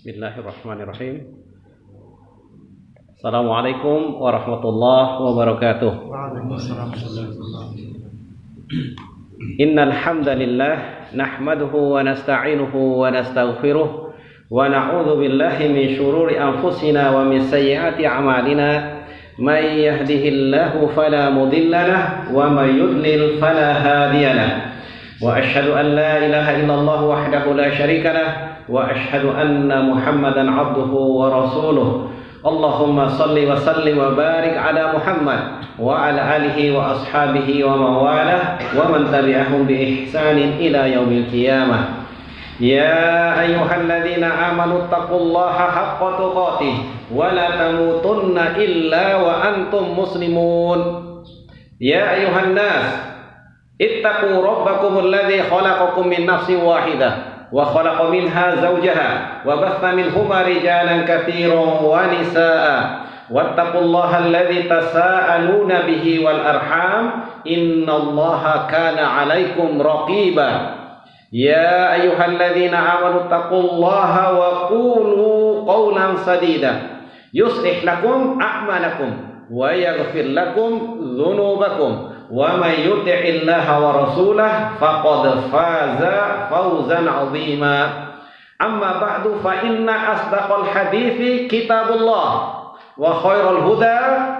Bismillahirrahmanirrahim. Assalamualaikum warahmatullahi wabarakatuh. Innal hamdalillah nahmaduhu wa nasta'inuhu wa nastaghfiruh wa na'udzu billahi min shururi anfusina wa min sayyiati a'malina. May yahdihillahu fala mudilla lahu wa may yudlil fala hadiya lahu. Wa asyhadu an la ilaha illallah wahdahu la syarika lahu wa asyhadu anna Muhammadan abduhu wa rasuluh. Allahumma salli wa sallim wa barik ala Muhammad wa ala alihi wa ashabihi wa mawalah wa man tabi'ahum bi ihsanin ila yaumil qiyamah. Ya ayyuhalladzina amanu taqullaha haqqa tuqatih wa la tamutunna illa wa antum muslimun. Ya ayyuhan nas ittaqu rabbakumul ladzi khalaqakum min nafsin wahidah wa khalaqa minha zawjaha wa batha minhuma rijalan katsiran wa nisaa wattaqullaha alladzi tasaaluna bihi wal arham innallaha kana 'alaikum raqiba. Ya ayyuhalladzina amanu taqullaha wa qulu qawlan sadida yuslih lakum a'malakum wa yaghfir lakum dhunubakum wa may yuti'illaha wa rasulahu faqad faza fawzan 'azima. Amma ba'du fa inna asdaqal hadithi kitabullah wa khairal huda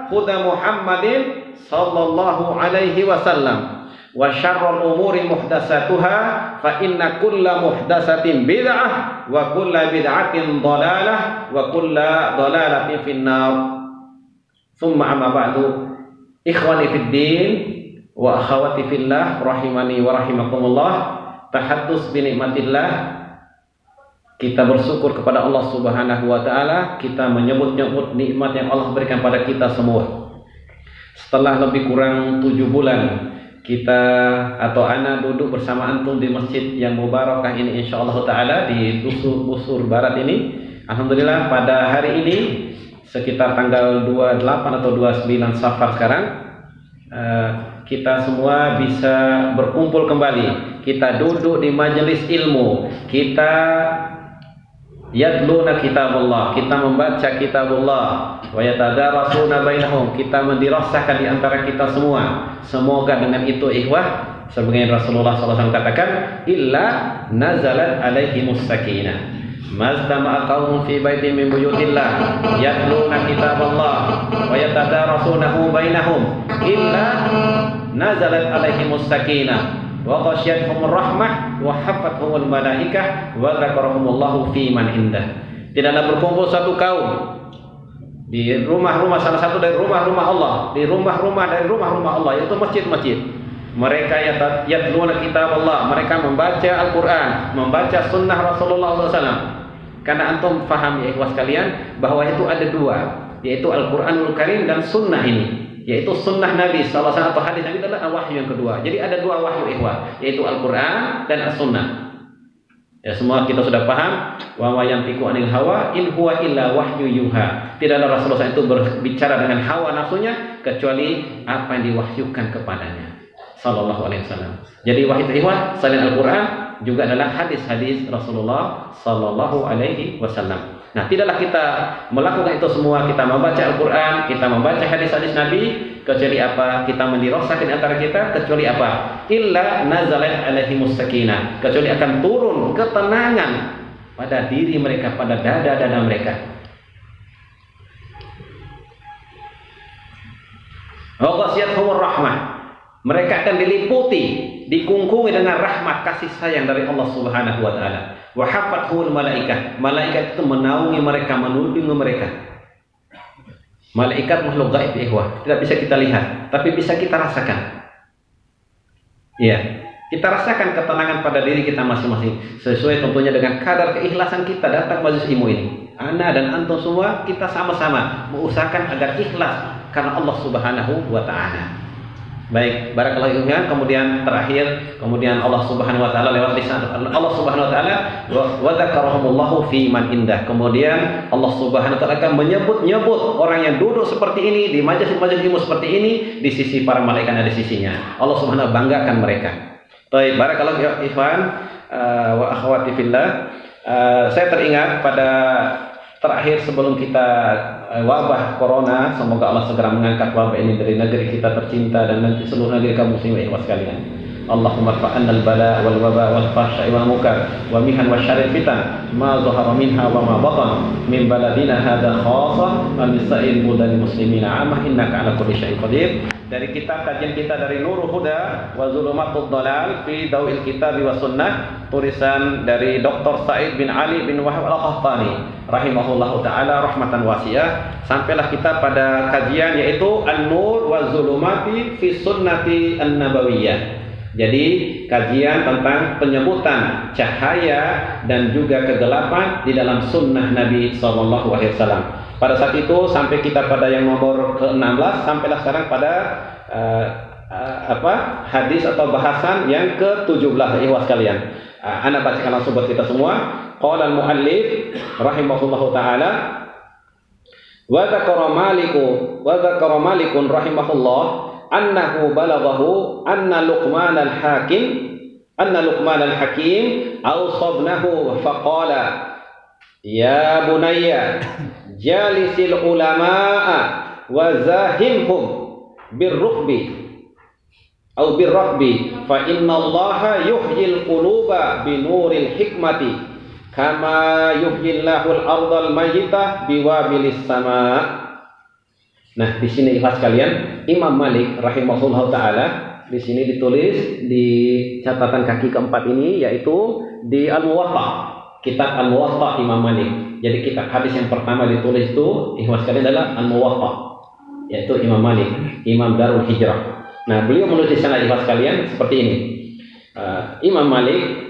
huda Muhammadin sallallahu alaihi wasallam wa syarrul umuri muhdatsatuha fa inna kulla muhdatsatin bid'ah wa kulla bid'atin dhalalah wa kulla dhalalatin finnar. Tsumma amma ba'du, ikhwani fid din wa akhawati fillah rahimani wa rahimakumullah. Tahaddus bi nikmatillah, kita bersyukur kepada Allah Subhanahu wa taala, kita menyebut-nyebut nikmat yang Allah berikan pada kita semua. Setelah lebih kurang 7 bulan kita atau ana duduk bersama antum di masjid yang mubarakah ini insyaallah taala di Busur Barat ini. Alhamdulillah pada hari ini sekitar tanggal 28 atau 29 Safar sekarang kita semua bisa berkumpul kembali. Kita duduk di majelis ilmu, kita yadluna kitabullah, kita membaca kitabullah, wa yatadarasuna bainahum, kita mendirasahkan di antara kita semua. Semoga dengan itu ikhwah, sebagaimana Rasulullah SAW katakan, illa nazalat alaihimus sakinah mazdama'a qaumun fi baitin min buyutillah yatluna kitaballah wa yatadarasunahu bainahum illa nazalat alaihimus sakinah wa ghasyiyatuhumur rahmah wa hafathumul malaikah wa dzakarahumullahu fi man indah. Tidaklah berkumpul satu kaum di rumah-rumah, salah satu dari rumah-rumah Allah, di rumah-rumah dari rumah-rumah Allah, yaitu masjid-masjid. Mereka yatluna kitaballah, mereka membaca Al-Qur'an, membaca sunnah Rasulullah SAW. Karena antum paham ya ikhwas sekalian bahwa itu ada dua, yaitu Al-Qur'anul Karim dan sunnah ini, yaitu sunnah Nabi SAW atau hadis Nabi adalah wahyu yang kedua. Jadi ada dua wahyu ikhwah, yaitu Al-Qur'an dan As-Sunnah. Ya semua kita sudah paham, wa ma yantiqu anil hawa in huwa illa wahyu yuha. Tidaklah Rasulullah itu berbicara dengan hawa nafsunya kecuali apa yang diwahyukan kepadanya sallallahu alaihi wasallam. Jadi wahyu ikhwah selain Al-Qur'an juga adalah hadis-hadis Rasulullah sallallahu alaihi wasallam. Nah, tidaklah kita melakukan itu semua, kita membaca Al-Qur'an, kita membaca hadis-hadis Nabi, kecuali apa? Kita mendirasahkan antara kita, kecuali apa? Illa nazalat alaihimus sakinah, kecuali akan turun ketenangan pada diri mereka, pada dada-dada mereka. Wa ghasyiyatuhumur rahmah, mereka akan diliputi, dikungkungi dengan rahmat kasih sayang dari Allah Subhanahu wa taala. Wa hafathumul malaikah, malaikat itu menaungi mereka, menundungi mereka. Malaikat makhluk gaib ikhwah, tidak bisa kita lihat, tapi bisa kita rasakan. Ya, kita rasakan ketenangan pada diri kita masing-masing, sesuai tentunya dengan kadar keikhlasan kita datang majelis ilmu ini. Ana dan antum semua kita sama-sama mengusahakan agar ikhlas karena Allah Subhanahu wa taala. Baik, barakallahu fiikum. Kemudian terakhir, kemudian Allah Subhanahu wa taala lewat lisan Allah Subhanahu wa taala wa dzakarahumullahu fi man indah. Kemudian Allah Subhanahu wa taala akan menyebut-nyebut orang yang duduk seperti ini di majelis-majelis ilmu seperti ini di sisi para malaikat ada sisinya. Allah Subhanahu wa taala banggakan mereka. Baik, barakallahu fiikum wa akhwati fillah. Saya teringat pada terakhir sebelum kita wabah corona, semoga Allah segera mengangkat wabah ini dari negeri kita tercinta dan nanti seluruh negeri kaum muslimin sekalian. Allahumma rfa'anna al-bala wal waba wal fahsya wal munkar wa mihan wa syarril fitan ma zahara minha wa ma batan min baladina hadza khassa wa min sa'il budal muslimina amah innaka ala kulli syai'in qadir. Dari kitab kajian kita dari Nurul Huda wa Zulumatud Dhalal fi Dawil Kitab wa Sunnah, tulisan dari Dr. Said bin Ali bin Wahab Al-Qahtani rahimahullahu taala rahmatan wasi'ah. Sampailah kita pada kajian yaitu An-Nur wa Zulumati fi Sunnati An-Nabawiyah. Jadi kajian tentang penyebutan cahaya dan juga kegelapan di dalam sunnah Nabi SAW. Pada saat itu sampai kita pada yang nomor ke-16, sampailah sekarang pada hadis atau bahasan yang ke-17 ikhwas sekalian. Ana bacakan langsung buat kita semua. Qala al-muallif rahimahullahu taala wa dzakara Malikun rahimahullah annahu balaghahu anna Luqman al-Hakim awsabnahu faqala ya bunayya jalisil ulama'a wa zahimhum birruhbi fa inna Allaha yuhyil quluba binuril hikmati kama yuhyillahu al-ardal mayyitah biwabilis sama'. Nah, di sini ikhlas sekalian, Imam Malik rahimahullah taala di sini ditulis di catatan kaki keempat ini yaitu di Al-Muwatta, kitab Al-Muwatta Imam Malik. Jadi kitab hadis yang pertama ditulis itu ikhlas sekalian adalah Al-Muwatta, yaitu Imam Malik, Imam Darul Hijrah. Nah, beliau menulis di sana ikhlas sekalian seperti ini. Imam Malik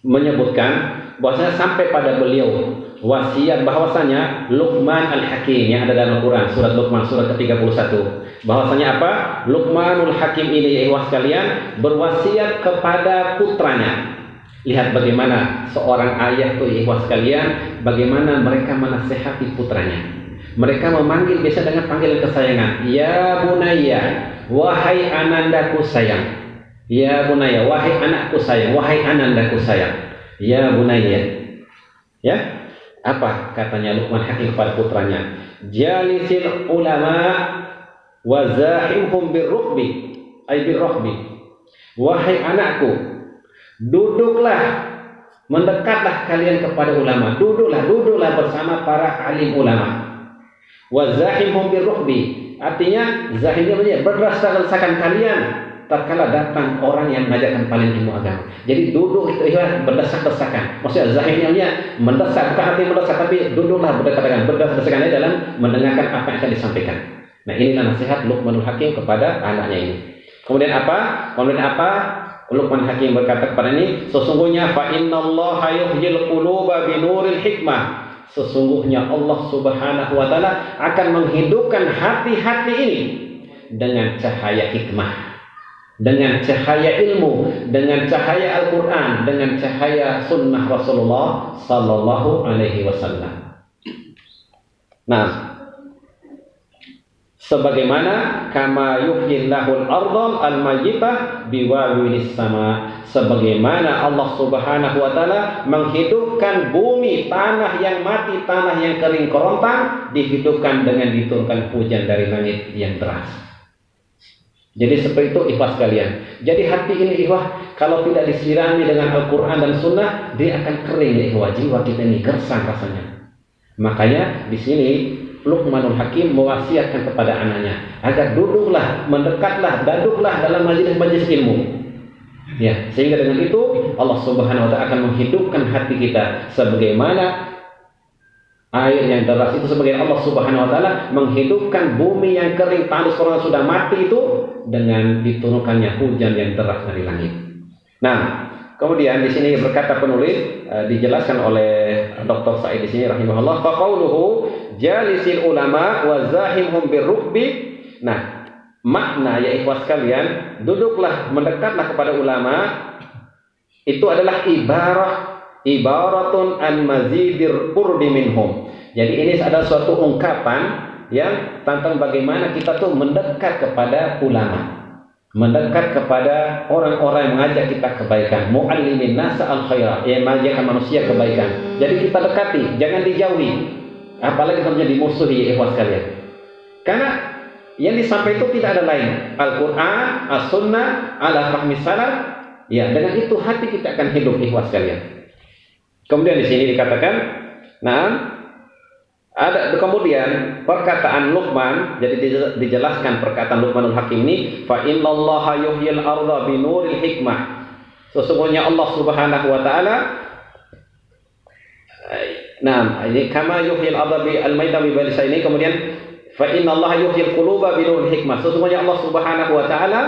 menyebutkan bahwasanya sampai pada beliau wasiat bahwasanya Luqman al-Hakim yang ada dalam Al-Quran, surat Luqman surat ke-31, bahwasanya apa? Luqmanul Hakim ini ya sekalian berwasiat kepada putranya. Lihat bagaimana seorang ayah tuh ya sekalian, bagaimana mereka menasehati putranya. Mereka memanggil biasa dengan panggilan kesayangan, ya bunayya, wahai anandaku sayang. Ya bunayya, wahai anakku sayang, wahai anandaku sayang. Ya bunayya. Ya, apa katanya Luqman Hakim kepada putranya? Jalisil ulama wa zahimhum birruhbi ay birruhbi. Wahai anakku, duduklah, mendekatlah kalian kepada ulama. Duduklah bersama para alim ulama. Wa zahimhum birruhbi, artinya zahimnya berdesak-desakan kalian tatkala datang orang yang mengajarkan kalian ilmu agama. Jadi duduk itu berdesak-desakan. Maksudnya zahirnya mendesak, bukan arti mendesak, tapi duduklah berdekatan, berdesak-desakannya dalam mendengarkan apa yang akan disampaikan. Nah, inilah nasihat Luqmanul Hakim kepada anaknya ini. Kemudian apa? Luqman Hakim berkata kepada ini, sesungguhnya fa innallaha yuhyil quluba binuril hikmah. Sesungguhnya Allah Subhanahu wa taala akan menghidupkan hati-hati ini dengan cahaya hikmah, dengan cahaya ilmu, dengan cahaya Al-Quran, dengan cahaya sunnah Rasulullah Sallallahu Alaihi Wasallam. Nah, sebagaimana kama yuhyillahul ardal al-mayyitah biwawilis sama, sebagaimana Allah Subhanahu wa taala menghidupkan bumi, tanah yang mati, tanah yang kering kerontang dihidupkan dengan diturunkan hujan dari langit yang deras. Jadi seperti itu ikhwah sekalian. Jadi hati ini ikhwah kalau tidak disirami dengan Al-Quran dan Sunnah, dia akan kering ya ikhwah. Jiwa kita ini gersang rasanya. Makanya di sini Luqmanul Hakim mewasiatkan kepada anaknya agar duduklah, mendekatlah, duduklah dalam majelis-majelis ilmu. Ya, sehingga dengan itu Allah Subhanahu wa taala akan menghidupkan hati kita sebagaimana air yang deras itu, sebagian Allah Subhanahu wa taala menghidupkan bumi yang kering, tanah orang sudah mati itu dengan diturunkannya hujan yang deras dari langit. Nah, kemudian di sini berkata penulis, dijelaskan oleh Dr. Said di sini rahimahullah, fa qauluhu jalisil ulama wa zahimhum birruhbi. Nah, makna ya ikhwas sekalian, duduklah, mendekatlah kepada ulama itu adalah ibaratun an mazidir qurbi minhum. Jadi ini adalah suatu ungkapan yang tentang bagaimana kita tuh mendekat kepada ulama. mendekat kepada orang-orang yang mengajak kita kebaikan, muallimin nasa al khairat, yang mengajarkan manusia kebaikan. Jadi kita dekati, jangan dijauhi. Apalagi kita menjadi musuh ya ikhwan sekalian. Karena yang disampaikan itu tidak ada lain, Al-Quran, As-Sunnah, ala fahmi salaf. Ya, dengan itu hati kita akan hidup ikhwan sekalian. Kemudian di sini dikatakan, nah, ada kemudian perkataan Luqman, jadi dijelaskan perkataan Luqmanul Hakim ini, fa innallaha yuhyil arda binuril hikmah. Sesungguhnya Allah Subhanahu wa taala, nah, ini kama yuhyil arda bi al-maita bi balisa ini, kemudian fa innallaha yuhyil quluba binuril hikmah. Sesungguhnya Allah Subhanahu wa taala,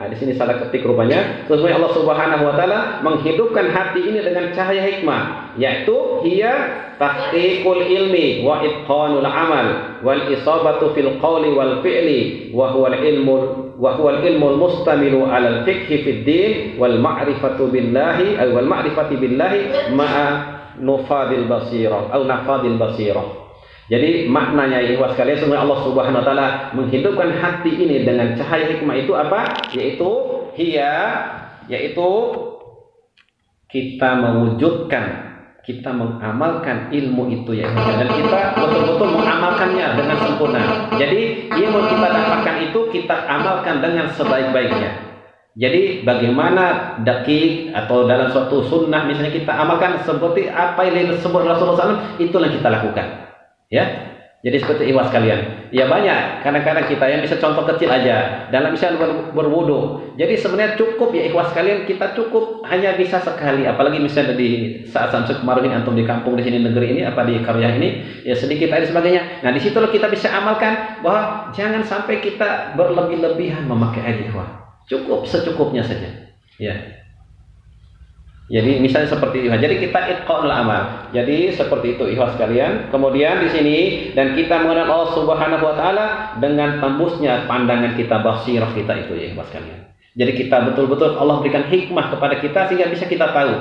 nah, di sini salah ketik rupanya. Sesungguhnya Allah Subhanahu wa taala menghidupkan hati ini dengan cahaya hikmah, yaitu hiya tahqiqul ilmi wa itqanul amal wal isabatu fil qawli wal fi'li wa huwa al ilmu mustamilu ala al fiqhi fid din wal ma'rifatu billahi wal ma'rifati billahi ma'a nufadil basirah atau nafadil basirah. Jadi maknanya ikhwan sekalian, sebenarnya Allah Subhanahu wa taala menghidupkan hati ini dengan cahaya hikmah itu apa? Yaitu kita mewujudkan, kita mengamalkan ilmu itu ya, dan kita betul-betul mengamalkannya dengan sempurna. Jadi ilmu kita dapatkan itu kita amalkan dengan sebaik-baiknya. Jadi bagaimana dakik atau dalam suatu sunnah misalnya kita amalkan seperti apa yang disebut Rasulullah SAW, itulah yang kita lakukan. Ya, jadi seperti ikhwas sekalian. Ya banyak, kadang-kadang kita yang bisa contoh kecil aja dalam misalnya berwudu. Jadi sebenarnya cukup ya ikhwas sekalian, kita cukup hanya bisa sekali. Apalagi misalnya di saat samsul kemarin antum di kampung di sini negeri ini apa di qaryah ini, ya sedikit air sebagainya. Nah di situ kita bisa amalkan bahwa jangan sampai kita berlebih-lebihan memakai air ikhwan. Cukup secukupnya saja. Ya. Jadi misalnya seperti itu. Jadi kita itqanul amal. Jadi seperti itu ikhwas sekalian. Kemudian di sini dan kita mengenal Allah Subhanahu wa taala dengan tembusnya pandangan kita, basirah kita itu ya ikhwas sekalian. Jadi kita betul-betul Allah berikan hikmah kepada kita sehingga bisa kita tahu.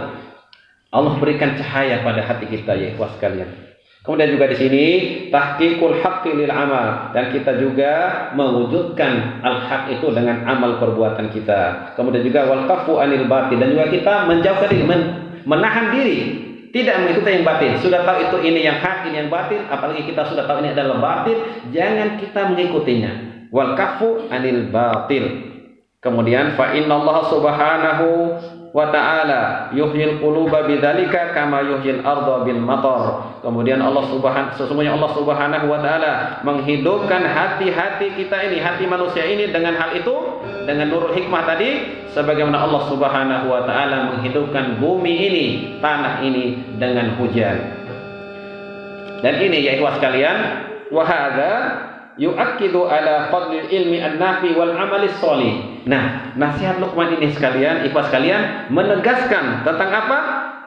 Allah berikan cahaya pada hati kita ya ikhwas sekalian. Kemudian juga di sini tahqiqul haqqi lil amal, dan kita juga mewujudkan al-haq itu dengan amal perbuatan kita. Kemudian juga wal kafu anil batil, dan juga kita menjauhkan diri, menahan diri tidak mengikuti yang batil. Sudah tahu itu ini yang hak, ini yang batil, apalagi kita sudah tahu ini adalah batil, jangan kita mengikutinya. Wal kafu anil batil. Kemudian fa innallaha subhanahu wa ta'ala yuhyil quluba bidzalika kama yuhyil arda bil matar. Kemudian sesungguhnya Allah Subhanahu wa taala menghidupkan hati-hati kita ini, hati manusia ini dengan hal itu, dengan nurul hikmah tadi, sebagaimana Allah Subhanahu wa taala menghidupkan bumi ini, tanah ini dengan hujan. Dan ini ya ikhwas sekalian, wa hadza yu'akkidu ala fadlil ilmi an-nafi wal amali sholih. Nah, nasihat Luqman ini sekalian, ikhwas sekalian, menegaskan tentang apa?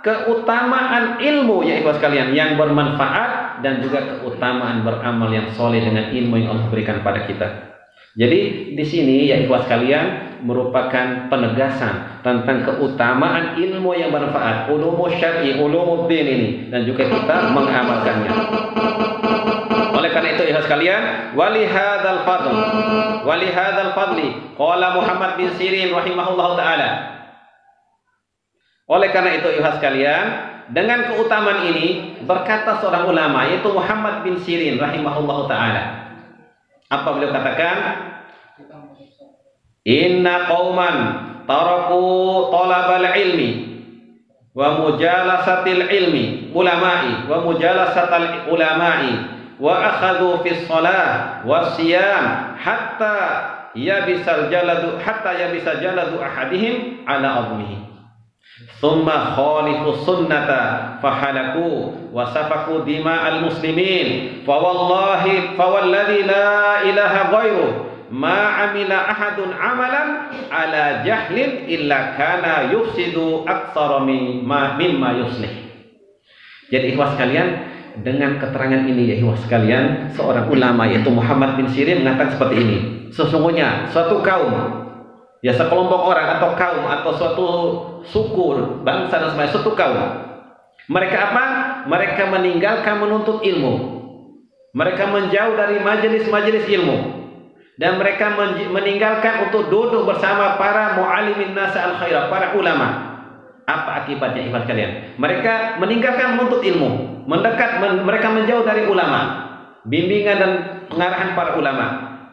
Keutamaan ilmu ya ikhwas sekalian yang bermanfaat, dan juga keutamaan beramal yang soleh dengan ilmu yang Allah berikan pada kita. Jadi di sini ya ikhwas sekalian merupakan penegasan tentang keutamaan ilmu yang bermanfaat, ulumul syar'i, ulumul din ini, dan juga kita mengamalkannya. Oleh karena itu ikhwas sekalian, walihadzal fadli qala Muhammad bin Sirin rahimahullahu taala. Oleh karena itu ikhwas sekalian, dengan keutamaan ini berkata seorang ulama yaitu Muhammad bin Sirin rahimahullahu taala. Apa beliau katakan? Inna qauman taraku talabal ilmi wa mujalasatil ilmi ulama'i wa mujalasatal ulama'i wa akhadhu fis shalah was siyam hatta yabisa jaladu ahadihim ala admihi. Thumma khalifu sunnata fahalaku wa safaku dima'al muslimin fa walladhi la ilaha ghairu ma amila ahadun amalan ala jahlin illa kana yufsidu aktsara mimma yuslih. Jadi ikhwas sekalian, dengan keterangan ini ya ikhwas sekalian, seorang ulama yaitu Muhammad bin Sirin mengatakan seperti ini. Sesungguhnya suatu kaum, ya sekelompok orang atau kaum atau suatu suku, bangsa dan sebagainya, suatu kaum, mereka apa? Mereka meninggalkan menuntut ilmu. Mereka menjauh dari majelis-majelis ilmu. Dan mereka meninggalkan untuk duduk bersama para muallimin nas al-khairah, para ulama. Apa akibatnya ikhwan kalian? Mereka meninggalkan menuntut ilmu, mereka menjauh dari ulama, bimbingan dan pengarahan para ulama.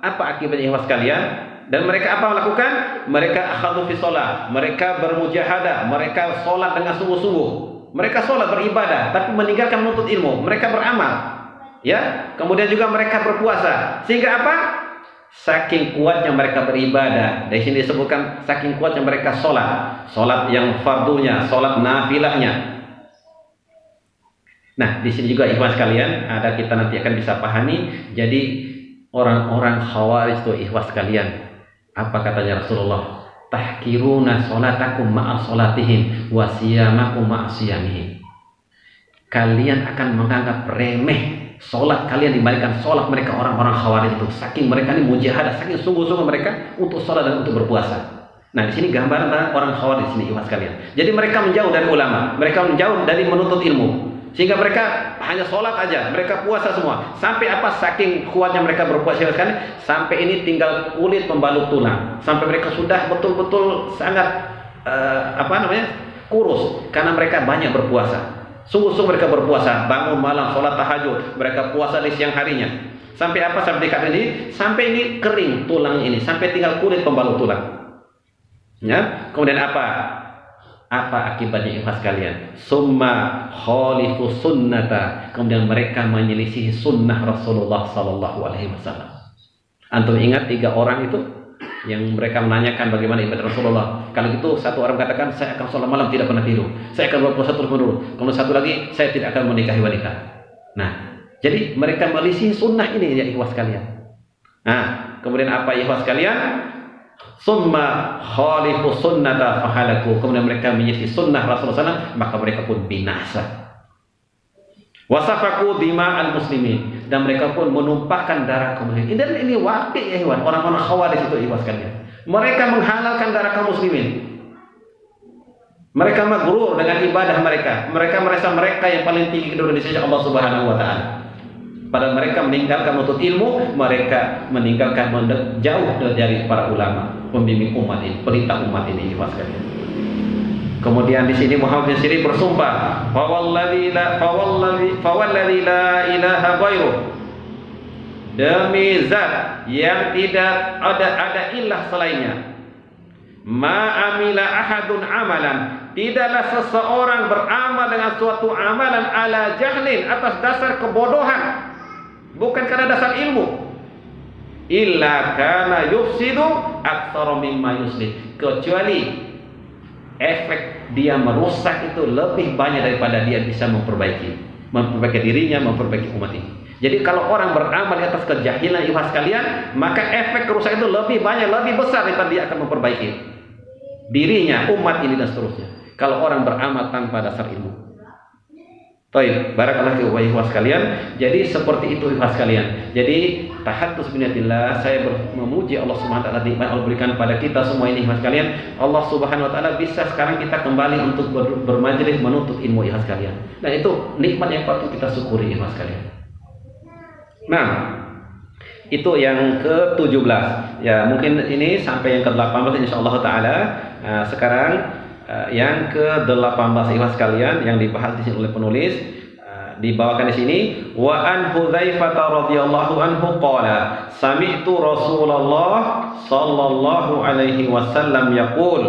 Apa akibatnya ikhwan kalian? Dan mereka apa melakukan? Mereka akhadhu fi shalah, mereka bermujahadah, mereka sholat dengan sungguh-sungguh. Mereka sholat beribadah, tapi meninggalkan menuntut ilmu. Mereka beramal, ya. Kemudian juga mereka berpuasa. Sehingga apa? Saking kuatnya mereka beribadah. Dari sini disebutkan saking kuatnya mereka sholat yang fardunya, sholat nafilahnya. Nah, di sini juga ikhwan sekalian, ada kita nanti akan bisa pahami. Jadi orang-orang Khawarij itu ikhwan sekalian, apa katanya Rasulullah? Tahkiruna sholatakum ma'a sholatihim wa siyamakum ma'a siyamihim. Kalian akan menganggap remeh sholat kalian dibandingkan sholat mereka orang-orang Khawarij itu. Saking mereka ini mujahadah, saking sungguh-sungguh mereka untuk sholat dan untuk berpuasa. Nah, di sini gambaran orang Khawarij di sini ikhwan sekalian. Jadi mereka menjauh dari ulama, mereka menjauh dari menuntut ilmu. Sehingga mereka hanya sholat aja, mereka puasa semua. Sampai apa? Saking kuatnya mereka berpuasa sekali, sampai ini tinggal kulit pembalut tulang. Sampai mereka sudah betul-betul sangat kurus karena mereka banyak berpuasa. Sungguh-sungguh mereka berpuasa, bangun malam, sholat tahajud, mereka puasa di siang harinya. Sampai apa? Sampai dekat ini, sampai ini kering tulang ini, sampai tinggal kulit pembalut tulang. Ya, kemudian apa? Apa akibatnya ikhwas sekalian? Summa khalifu sunnata. Kemudian mereka menyelisihi sunnah Rasulullah sallallahu alaihi wasallam. Antum ingat 3 orang itu yang mereka menanyakan bagaimana ibadah Rasulullah. Kalau gitu satu orang katakan saya akan sholat malam tidak pernah tidur, saya akan berpuasa terus-menerus. Kemudian satu lagi saya tidak akan menikahi wanita. Nah, jadi mereka menyelisihi sunnah ini ya ikhwas sekalian. Nah, kemudian apa ikhwas sekalian? Summa khalifu sunnata fahalaku. Kemudian mereka menyelisihi sunnah Rasulullah SAW, maka mereka pun binasa. Wasafaku dima al muslimin, dan mereka pun menumpahkan darah kaum muslimin. Dan ini wakil ya ikhwan, orang-orang Khawarij itu ikhwas sekalian. Mereka menghalalkan darah kaum muslimin. Mereka magrur dengan ibadah mereka. Mereka merasa mereka yang paling tinggi kedua di sisi Allah Subhanahu wa taala. Padahal mereka meninggalkan menuntut ilmu, mereka meninggalkan jauh dari para ulama, pembimbing umat ini, pelita umat ini ikhwas sekalian. Kemudian di sini Muhammad bin Sirin bersumpah, fawalladzi la ilaha ghairuh, demi zat yang tidak ada ilah selainnya. Ma amila ahadun amalan, tidaklah seseorang beramal dengan suatu amalan ala jahlin, atas dasar kebodohan, bukan karena dasar ilmu. Illa kana yufsidu aktsara mimma yuslih, kecuali efek dia merusak itu lebih banyak daripada dia bisa memperbaiki dirinya, memperbaiki umat ini. Jadi kalau orang beramal di atas kejahilan ikhwas sekalian, maka efek kerusakan itu lebih banyak, lebih besar daripada dia akan memperbaiki dirinya, umat ini dan seterusnya. Kalau orang beramal tanpa dasar ilmu. Baik, barakallahu fiikum ikhwas sekalian. Jadi seperti itu ikhwas sekalian. Jadi tahattus biniatillah, saya memuji Allah Subhanahu wa taala nikmat Allah berikan pada kita semua ini ikhwas sekalian. Allah Subhanahu wa taala bisa sekarang kita kembali untuk bermajelis menuntut ilmu ikhwas sekalian. Dan itu nikmat yang patut kita syukuri ikhwas sekalian. Nah, itu yang ke-17. Ya, mungkin ini sampai yang ke-18 insyaallah taala. Sekarang yang ke-18 ikhwas sekalian yang dibahas di sini oleh penulis, dibawakan di sini, wa an Hudzaifah radhiyallahu anhu qala sami'tu Rasulullah sallallahu alaihi wasallam yaqul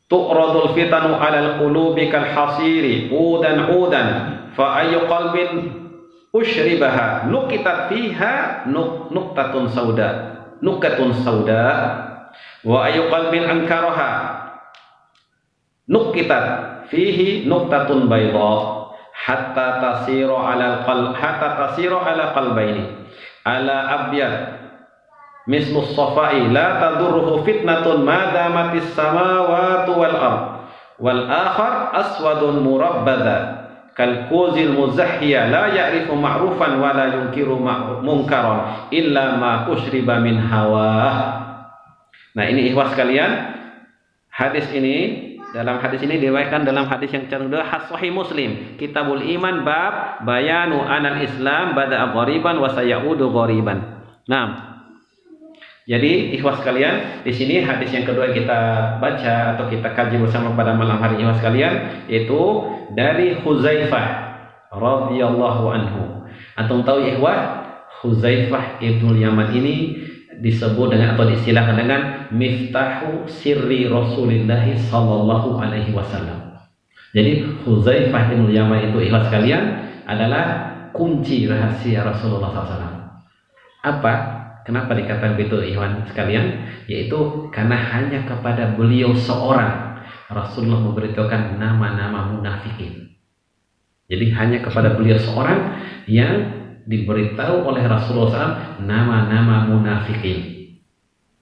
tu'radul fitanu 'alal qulubi kal hasiri udan fa ayyu qalbin ushribaha nuqitat fiha nuqtatun sauda wa ayyu qalbin ankaraha nuqitat fihi nuqtatun bayda hatta tasiru ala qalbaini ala abyad mislu safai la tadurruhu fitnatun ma damatis samawati wal ard wal akhar aswadun murabbada kal kuzil muzahhiya la ya'rifu ma'rufan wa la yunkiru munkaran illa ma ushriba min hawa. Nah, ini ikhwas sekalian, hadis ini, dalam hadis ini diriwayatkan dalam hadis yang kedua Sahih Muslim, Kitabul Iman bab bayanu anal Islam bada'a ghariban wa sayaudu ghariban. Nah, Jadi ikhwas sekalian, di sini hadis yang kedua kita baca atau kita kaji bersama pada malam hari ikhwas sekalian, yaitu dari Huzaifah radhiyallahu anhu. Antum tahu ikhwah, Huzaifah ibnul Yaman ini disebut dengan atau diistilahkan dengan miftahu sirri Rasulillah sallallahu alaihi wasallam. Jadi Huzaifah ibnul Yaman itu ikhwas sekalian adalah kunci rahasia Rasulullah SAW. Apa? Kenapa dikatakan begitu ikhwan sekalian? Yaitu karena hanya kepada beliau seorang Rasulullah memberitahukan nama-nama munafikin. Jadi hanya kepada beliau seorang yang diberitahu oleh Rasulullah SAW nama-nama munafikin.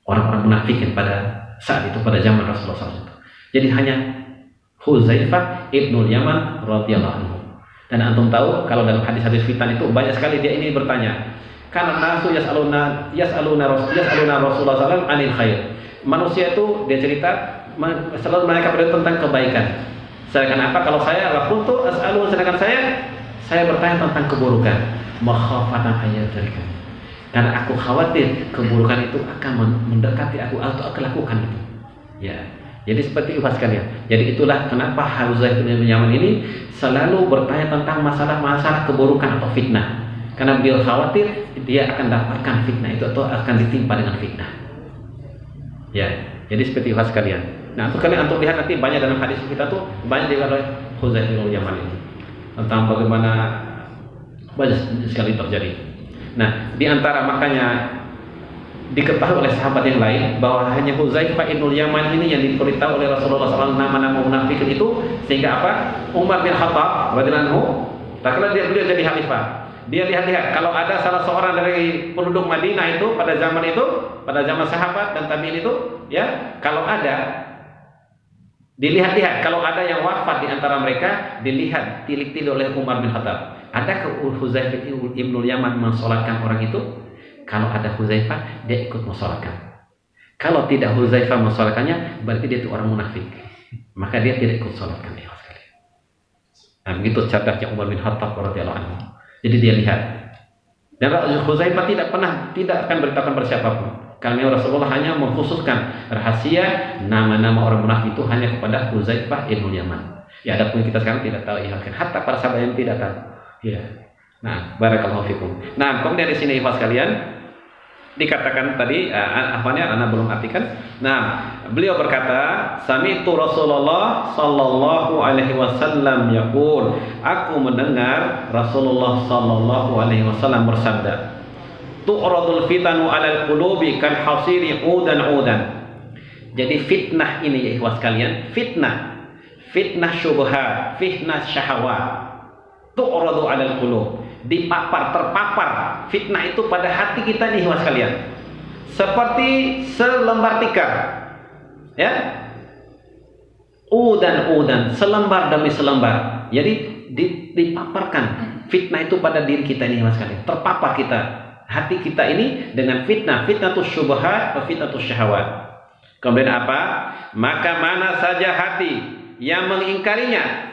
Orang-orang munafikin pada saat itu, pada zaman Rasulullah SAW. Jadi hanya Huzaifah ibnul Yaman radhiyallahu anhu. Dan antum tahu kalau dalam hadis-hadis fitan itu banyak sekali dia ini bertanya. Karena nasu yas'aluna Rasulullah SAW anil khair. Manusia itu dia cerita selalu mereka bertanya tentang kebaikan. Sedangkan apa kalau saya lakuntu as'alu, sedangkan saya bertanya tentang keburukan. Makhafatan ayyadzalika. Karena aku khawatir keburukan itu akan mendekati aku atau aku lakukan itu. Ya. Jadi seperti itu sekalian. Jadi itulah kenapa Huzaifah bin Yaman ini selalu bertanya tentang masalah-masalah keburukan atau fitnah. Karena beliau khawatir dia akan dapatkan fitnah itu atau akan ditimpa dengan fitnah. Ya, jadi seperti itu sekalian. Nah, untuk kalian antum lihat nanti banyak dalam hadis kita tuh banyak diriwayatkan oleh Huzaifah bin Yaman ini tentang bagaimana banyak sekali terjadi. Nah, di antara makanya diketahui oleh sahabat yang lain bahwa hanya Huzaifah bin Yaman ini yang diberitahu oleh Rasulullah SAW nama-nama munafikin itu, sehingga apa? Umar bin Khattab radhiyallahu anhu, tak kala beliau jadi khalifah. Dia lihat-lihat kalau ada salah seorang dari penduduk Madinah itu pada zaman sahabat dan tabi'in itu, ya, kalau ada dilihat-lihat kalau ada yang wafat di antara mereka, dilihat tilik-tilik oleh Umar bin Khattab. Adakah Huzaifah ibn Yaman mensolatkan orang itu? Kalau ada Huzaifah, dia ikut mensolatkan. Kalau tidak Huzaifah mensolatkannya, berarti dia itu orang munafik. Maka dia tidak ikut solatkan. Nah, begitu cerdasnya Umar bin Khattab radhiyallahu anhu. Jadi dia lihat. Dan Huzaifah tidak akan beritahukan pada siapapun. Karena Rasulullah hanya mengkhususkan rahasia nama-nama orang munafik itu hanya kepada Huzaifah ibn Yaman. Ya, adapun kita sekarang tidak tahu, ya, hatta para sahabat yang tidak tahu. Ya. Nah, barakallahu fikum. Nah, kemudian di sini ikhwas sekalian dikatakan tadi Anda belum artikan. Nah, beliau berkata, sami'tu Rasulullah sallallahu alaihi wasallam yaqul, aku mendengar Rasulullah sallallahu alaihi wasallam bersabda, tu'radul fitanu 'alal qulubi kal hasiri udan. Jadi fitnah ini ya ikhwas sekalian, fitnah syubhat, fitnah syahwat, tu'radu 'alal qulub, terpapar fitnah itu pada hati kita nih ikhwas sekalian, seperti selembar tikar, ya, udan, selembar demi selembar. Jadi dipaparkan fitnah itu pada diri kita ini ikhwas sekalian, terpapar kita, hati kita ini dengan fitnah tuh syubhat, fitnah tuh syahwat. Kemudian apa? Maka mana saja hati yang mengingkarinya,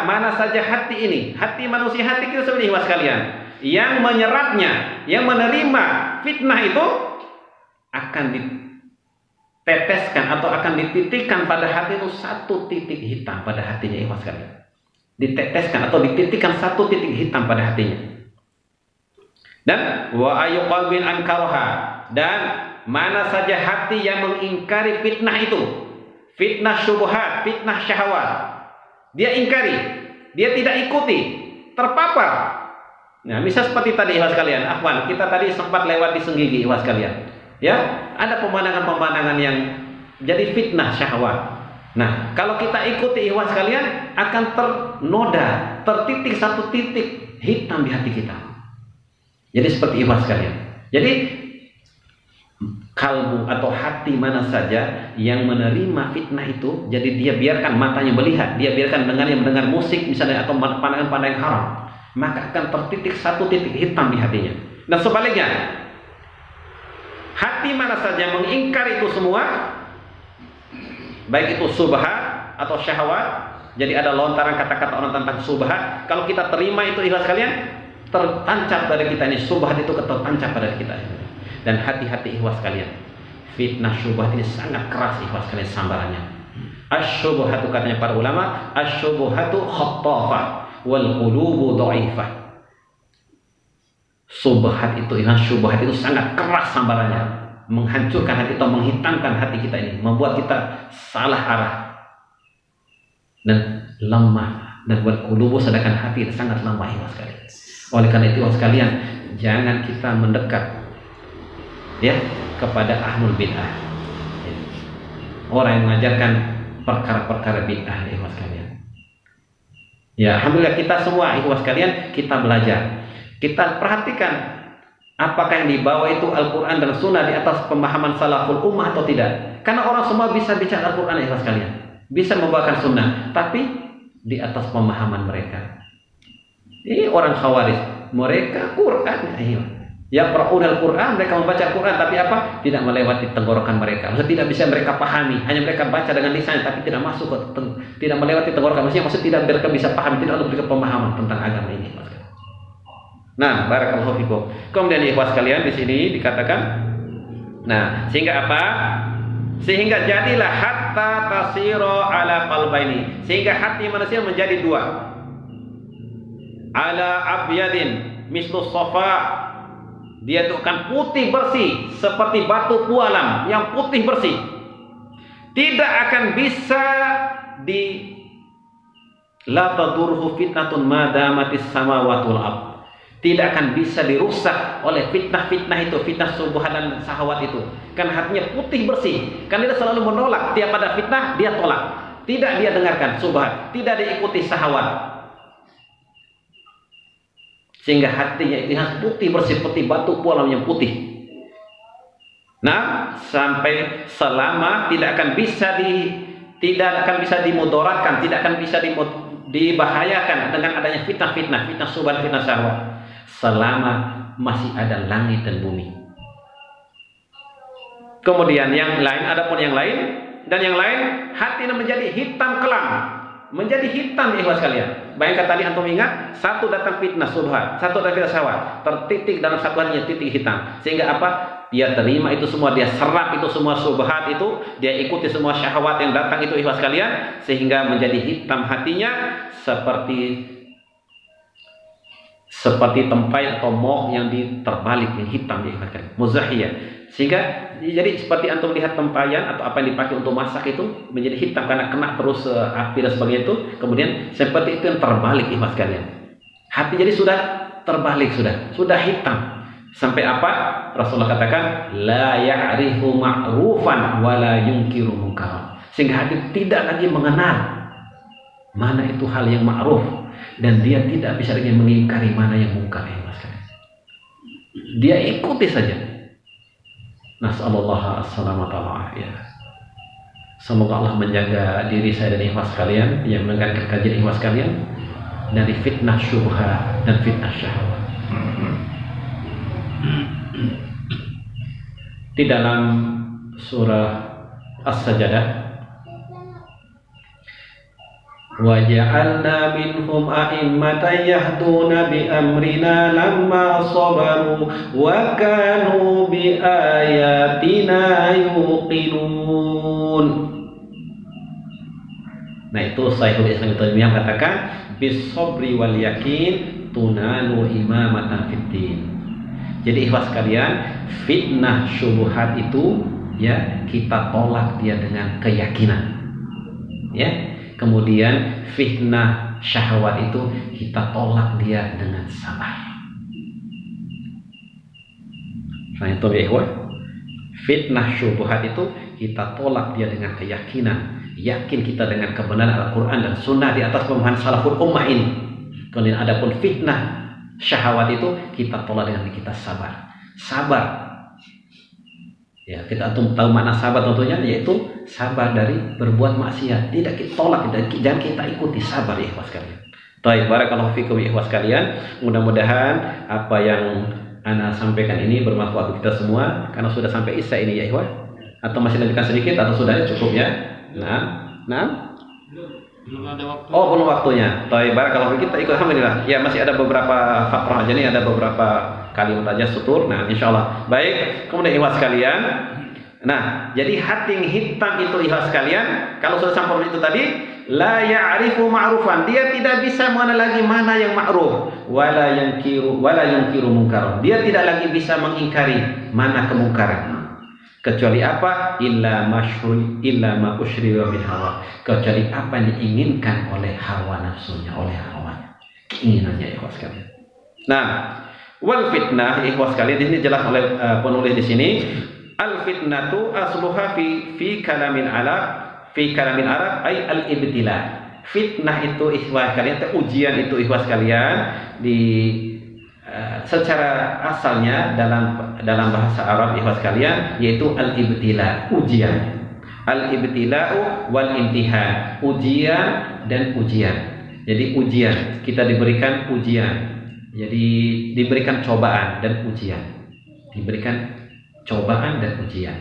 mana saja hati ini, hati manusia, hati kita sebenarnya ikhwas sekalian, yang menyerapnya, yang menerima fitnah itu, akan diteteskan atau akan dititikkan pada hati itu satu titik hitam pada hatinya ikhwas sekalian. Diteteskan atau dititikkan satu titik hitam pada hatinya. Dan wa ayu qalbin ankaraha, dan mana saja hati yang mengingkari fitnah itu, fitnah syubhat, fitnah syahwat, dia ingkari, dia tidak ikuti, terpapar. Nah, misal seperti tadi ikhwas sekalian, Ahwan, kita tadi sempat lewat di Senggigi ikhwas sekalian. Ya, ada pemandangan-pemandangan yang jadi fitnah syahwat. Nah, kalau kita ikuti ikhwas sekalian, akan ternoda, tertitik satu titik hitam di hati kita. Jadi seperti ikhwas sekalian. Jadi kalbu atau hati mana saja yang menerima fitnah itu, jadi dia biarkan matanya melihat, dia biarkan dengannya mendengar musik misalnya atau pandangan-pandangan haram, maka akan tertitik satu titik hitam di hatinya. Dan sebaliknya, hati mana saja mengingkar itu semua, baik itu subhat atau syahwat. Jadi ada lontaran kata-kata orang tentang subhat, kalau kita terima itu ikhlas kalian, tertancap pada kita ini, syubhat itu tertancap pada kita. Dan hati-hati ikhwas kalian, fitnah syubhat ini sangat keras ikhwas kalian sambarannya. Asy-syubhatu katanya para ulama, asy-syubhatu khattafah wal qulubu dhaifah. Syubhat itu sangat keras sambarannya, menghancurkan hati atau menghitamkan hati kita ini, membuat kita salah arah dan lemah. Dan wal qulubu, sedangkan hati itu sangat lemah ikhwas kalian. Oleh karena itu ikhwas kalian, jangan kita mendekat ya kepada ahlul bid'ah, orang yang mengajarkan perkara-perkara bid'ah ikhwas kalian. Ya, alhamdulillah kita semua ikhwas kalian, kita belajar, kita perhatikan apakah yang dibawa itu Al-Quran dan Sunnah di atas pemahaman salaful ummah atau tidak. Karena orang semua bisa bicara Al-Quran ikhwas kalian, bisa membawakan Sunnah, tapi di atas pemahaman mereka. Ini orang Khawarij, mereka Quran, ya Qur'anul Quran, mereka membaca Quran, tapi apa? Tidak melewati tenggorokan mereka. Maksudnya tidak bisa mereka pahami, hanya mereka baca dengan lisan, tapi tidak masuk ke tidak melewati tenggorokan. Maksudnya tidak mereka bisa pahami, tidak memberikan pemahaman tentang agama ini. Nah, barakallahu fikum. Kemudian ikhwas kalian di sini dikatakan, nah, sehingga apa? Sehingga jadilah hatta tasiro ala qalbaini, sehingga hati manusia menjadi dua. Ala abyadin mislu safa, dia itu akan putih bersih seperti batu pualam yang putih bersih. Tidak akan bisa la tadurhu fitnatun madamatis samawati wal ardh. Tidak akan bisa dirusak oleh fitnah-fitnah itu, fitnah syubhat dan syahwat itu. Karena hatinya putih bersih. Karena dia selalu menolak, tiap ada fitnah dia tolak. Tidak dia dengarkan syubhat, tidak diikuti syahwat. Sehingga hatinya itu harus putih bersih seperti batu pualam yang putih. Nah, sampai selama tidak akan bisa dimudaratkan, tidak akan bisa dibahayakan dengan adanya fitnah-fitnah, fitnah syubhat, fitnah syahwat, selama masih ada langit dan bumi. Kemudian yang lain, adapun yang lain, dan yang lain hatinya menjadi hitam kelam, menjadi hitam ikhlas kalian. Bayangkan tadi antum ingat, satu datang fitnah syubhat, satu datang fitnah syahwat, tertitik dalam satu hatinya titik hitam. Sehingga apa? Dia terima itu semua, dia serap itu semua syubhat itu, dia ikuti semua syahwat yang datang itu ikhlas kalian, sehingga menjadi hitam hatinya seperti tempai atau moh yang diterbalik, yang hitam ikhlas kalian, muzahiyah. Sehingga jadi seperti antum lihat tempayan atau apa yang dipakai untuk masak itu menjadi hitam karena kena terus api dan sebagainya itu, kemudian seperti itu yang terbalik ikhlas kalian. Hati jadi sudah terbalik, sudah hitam. Sampai apa? Rasulullah katakan la ya'rifu ma'rufan wa la yunkiru munkaran. Sehingga hati tidak lagi mengenal mana itu hal yang ma'ruf, dan dia tidak bisa lagi mengingkari mana yang mungkar ikhlas kalian. Dia ikuti saja. Nasallallahu as-salamata wal afiyah. Semoga Allah menjaga diri saya dan ikhwas kalian yang mendengarkan kajian ikhwas kalian dari fitnah syubhat dan fitnah syahwat. Di dalam surah As-Sajdah, وَجَعَلْنَا مِنْهُمْ أَئِمَّةً يَهْدُونَ بِأَمْرِنَا لَمَّا صَبَرُوا وَكَانُوا بِآيَاتِنَا يُوقِنُونَ. Nah, itu Syekhul Islam Ibnu Taimiyah mengatakan bis-sabri wal yakin tunalu imamatan fid-din. Jadi ikhwas kalian, fitnah syubhat itu ya kita tolak dia dengan keyakinan. Ya. Kemudian fitnah syahwat itu kita tolak dia dengan sabar. Nah itu ya ikhwan, fitnah syubhat itu kita tolak dia dengan keyakinan, yakin kita dengan kebenaran Al-Quran dan Sunnah di atas pemahaman salaful ummah ini. Kemudian adapun fitnah syahwat itu kita tolak dengan kita sabar. Ya, kita tahu makna sabar tentunya, yaitu sabar dari berbuat maksiat. Tidak kita tolak, jangan kita ikuti, sabar ya ikhwas kalian. Baik, barakallahu fikum ya ikhwas kalian. Mudah-mudahan apa yang ana sampaikan ini bermanfaat untuk kita semua, karena sudah sampai isya ini ya ikhwan. Atau masih lanjutkan sedikit atau sudah cukup ya? Nah. Belum ada waktu. Oh, belum waktunya. Baik, kalau kita ikut, alhamdulillah. Ya, masih ada beberapa fakrah aja nih, ada beberapa kalimat aja sutur. Nah, insyaallah. Baik, kemudian ikhwas sekalian. Nah, jadi hati hitam itu ikhlas sekalian, kalau sudah sampai itu tadi, la ya'rifu ma'rufan, dia tidak bisa mengenal lagi mana yang ma'ruf, wala yunkiru munkar. Dia tidak lagi bisa mengingkari mana kemungkaran. Kecuali apa? Illa ma usyriwa min hawa. Kecuali apa yang diinginkan oleh hawa nafsunya, oleh hawanya. Keinginannya ikhlas sekalian. Nah, wal fitnah ikhlas sekalian di sini jelas oleh penulis di sini. Al fitnatu asluha fi kalamin Arab ay al ibtila. Fitnah itu ikhwas kalian, ujian itu ikhwas kalian di secara asalnya dalam bahasa Arab ikhwas kalian yaitu al ibtila, ujian. Al ibtila'u wal imtihan, ujian dan ujian. Jadi ujian, kita diberikan ujian. Jadi diberikan cobaan dan ujian. Diberikan cobaan dan ujian.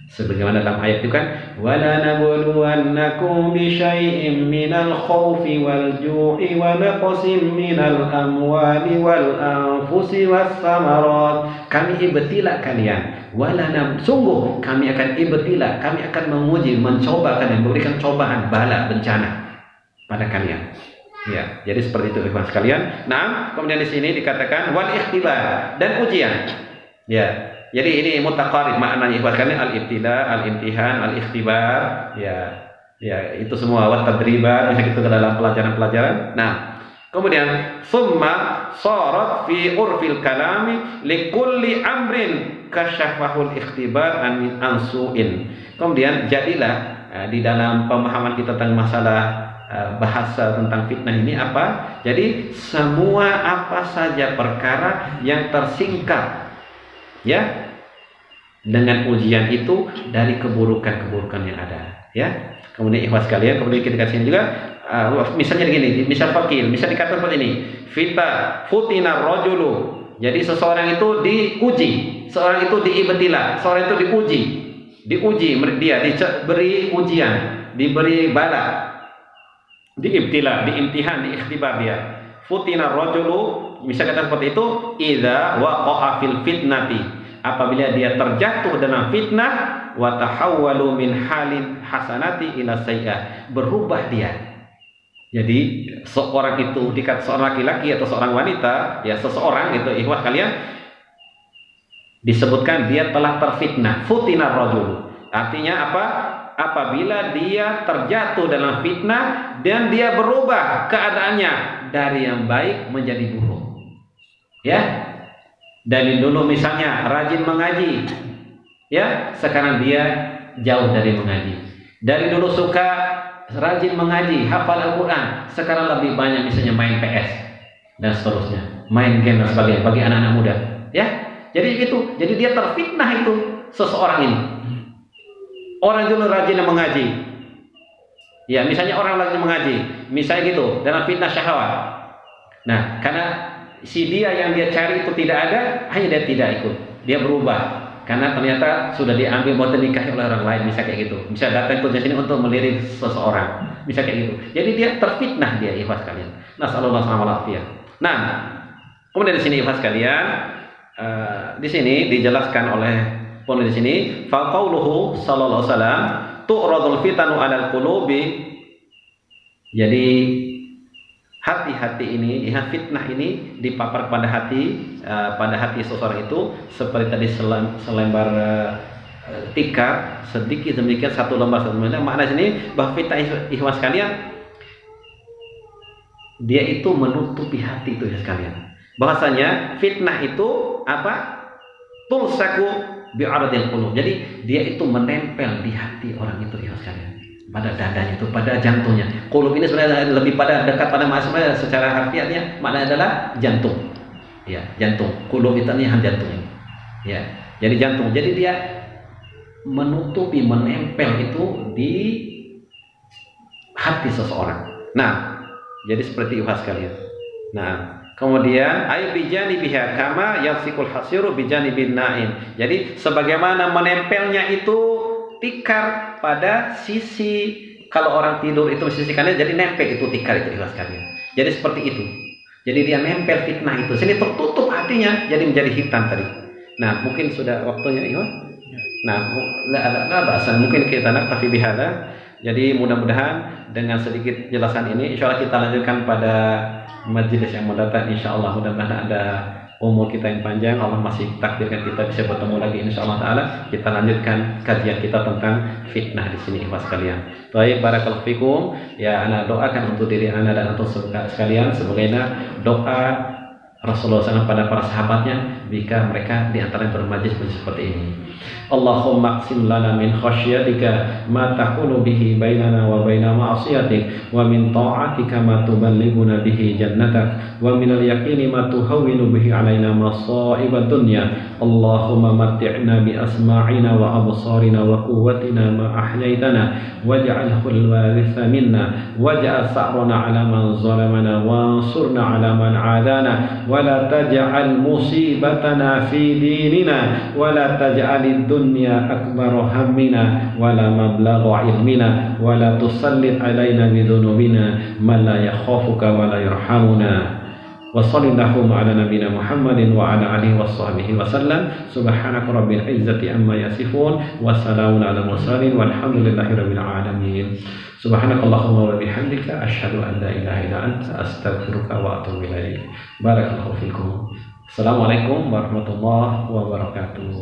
Sebagaimana dalam ayat itu kan, wala nabluwannakum bi syai'im minal khaufi wal ju'i wa naqsin minal amwali wal anfusi was samarat. Kami ibtila kalian. Sungguh kami akan ibtila, kami akan menguji, mencoba kalian, memberikan cobaan, bala, bencana pada kalian. Ya, jadi seperti itu ikhwan sekalian. Nah, kemudian di sini dikatakan wal ikhtibar dan ujian. Ya. Jadi ini mutaqarib maknanya ikhwan sekalian, al-ibtila, al-imtihan, al-ikhtibar, ya itu semua wa tadribat bisa kita ke dalam pelajaran-pelajaran. Nah, kemudian summa sarat fi urfil kalami li kulli amrin kasyafahul ikhtibar an ansuin. Kemudian jadilah di dalam pemahaman kita tentang masalah bahasa tentang fitnah ini apa? Jadi semua apa saja perkara yang tersingkap ya dengan ujian itu dari keburukan-keburukan yang ada ya. Kemudian ikhwas kalian, kemudian kita kasih juga misalnya begini, misal fakir, misal dikatakan seperti ini, futina rajulu. Jadi seseorang itu diuji, seorang itu diibtila, seorang itu diuji, dia diberi ujian, diberi bala, diibtila, diimtihan, diikhtibar dia. Futina rajulu, misal kata seperti itu, idza waqa'a fil fitnati, apabila dia terjatuh dalam fitnah, wa tahawwalu min halin hasanati ila sayyi'ah, berubah dia. Jadi seorang itu dikatakan seorang laki-laki atau seorang wanita, ya seseorang itu ikhwah kalian disebutkan dia telah terfitnah. Futina rajul, artinya apa? Apabila dia terjatuh dalam fitnah dan dia berubah keadaannya dari yang baik menjadi buruk. Ya. Dari dulu misalnya rajin mengaji, ya, sekarang dia jauh dari mengaji. Dari dulu suka rajin mengaji, hafal Al-Quran, sekarang lebih banyak misalnya main PS dan seterusnya, main game dan sebagainya bagi anak-anak muda, ya. Jadi itu, jadi dia terfitnah itu seseorang ini. Orang dulu rajin mengaji, ya, misalnya orang rajin mengaji, misalnya gitu, dalam fitnah syahwat. Nah, karena si dia yang dia cari itu tidak ada, hanya dia tidak ikut, dia berubah karena ternyata sudah diambil buat dinikahi oleh orang lain, bisa kayak gitu, bisa datang ke sini untuk melirik seseorang, bisa kayak gitu. Jadi dia terfitnah dia ikhwas kalian. Nasallallahu alaihi wasallam. Nah, kemudian di sini ikhwas kalian, di sini dijelaskan oleh penulis di sini, fa qauluhu sallallahu alaihi wasallam tu'radul fitanu 'alal qulubi. Jadi hati-hati ini, fitnah ini dipapar pada hati seseorang itu seperti tadi selembar tikar, sedikit demikian satu lembar. Makna sini bahwa fitnah ikhwas sekalian, dia itu menutupi hati itu ya sekalian. Bahasanya fitnah itu apa? Tulsaku bi'aradil qulub. Jadi dia itu menempel di hati orang itu ya sekalian. Pada dadanya itu, pada jantungnya. Qulub ini sebenarnya lebih pada dekat pada maksudnya secara harfiahnya maknanya adalah jantung. Ya, jantung. Qulub itu nih jantung ini. Ya. Jadi jantung. Jadi dia menutupi, menempel itu di hati seseorang. Nah, jadi seperti itu sekalian. Nah, kemudian ay bijani biha kama yafsikul hasiru bijani bin na'in. Jadi sebagaimana menempelnya itu tikar pada sisi kalau orang tidur itu sisi kanan, jadi nempel itu tikar itu ikhlas kalian. Jadi seperti itu. Jadi dia nempel fitnah itu. Sini tertutup hatinya, jadi menjadi hitam tadi. Nah, mungkin sudah waktunya, ikhwan. Nah, la bahasa mungkin kita naktafi bihada. Jadi mudah-mudahan dengan sedikit jelasan ini, insya Allah kita lanjutkan pada majelis yang mendatang. Insya Allah mudah-mudahan ada umur kita yang panjang, Allah masih takdirkan kita bisa bertemu lagi insyaallah taala. Kita lanjutkan kajian kita tentang fitnah di sini ikhwas sekalian. Baik, barakallahu fikum. Ya, ana doakan untuk diri ana dan untuk sekalian sebagaimana doa Rasulullah SAW pada para sahabatnya jika mereka di antara bermajlis seperti ini. Allahumma aqsim lana min khasyatika ma tahulu bihi bainana wa baina ma'asiyatik wa min ta'atika ma tuballighuna bihi jannatak wa min al-yaqini ma tuhawwinu bihi alaina masa'ibad dunya. Allahumma matti'na bi asma'ina wa absarina wa quwwatina ma ahyaitana waj'alhu al-waritha minna waj'al sa'rana 'ala man zalamana wansurna 'ala man 'adana wa la taj'al musibatana fi dinina wa la taj'alid dunya akbar hammina wa la mablagha ilmina wa la tusallit alaina bidhunubina man la yakhafuka wa la yarhamuna. Wa sallallahu ala nabiyyina Muhammadin wa ala alihi washabbihi wasallam. Subhanaka rabbil izzati amma yasifun wa salamun ala mursalin walhamdulillahi rabbil alamin. Subhanakallahumma wa bihamdika asyhadu an la ilaha illa anta astaghfiruka wa atubu ilaik. Barakallahu fikum. Assalamualaikum warahmatullahi wabarakatuh.